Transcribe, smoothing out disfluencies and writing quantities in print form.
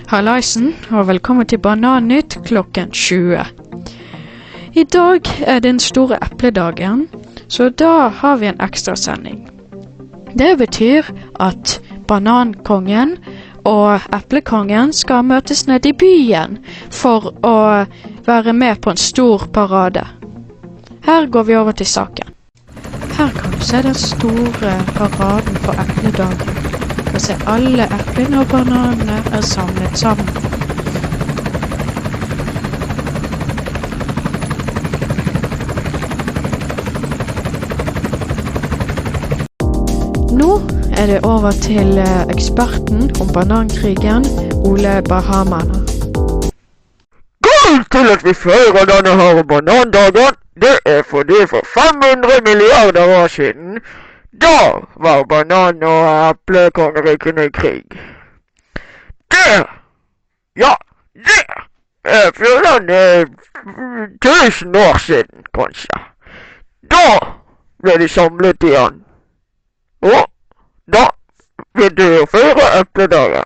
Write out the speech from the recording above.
Hallaisen, og velkommen til Banannytt klokken 20. I dag er den store epledagen, så da har vi en ekstra sending. Det betyr at banankongen og eplekongen skal møtes ned i byen for å være med på en stor parade. Her går vi over til saken. Her kan du se den store paraden for epledagen. Og se alle eplene og bananene er samlet sammen. Nå er det over til eksperten om banankrigen, Ole Bahamaner. Grunnen til at vi feirer denne her banandagen, det er fordi for 500 milliarder år siden, da var banan- og eplekongerikkene i krig. Det er 1000 år siden, kanskje. Da ble de samlet igjen. Og da begynte vi å feire epledagen.